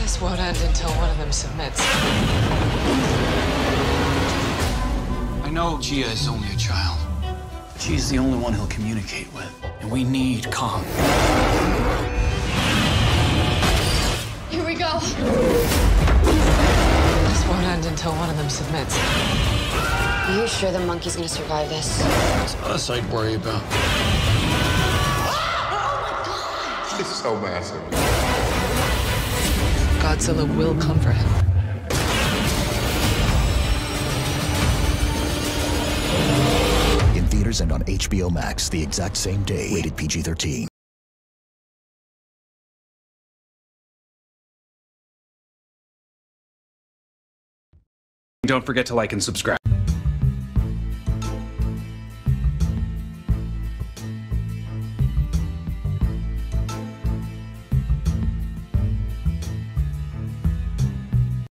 This won't end until one of them submits. I know Gia is only a child. She's the only one he'll communicate with. And we need Kong. Here we go. This won't end until one of them submits. Are you sure the monkey's gonna survive this? It's us I'd worry about. It's so massive. Godzilla will come for him. In theaters and on HBO Max the exact same day. Rated PG-13. Don't forget to like and subscribe.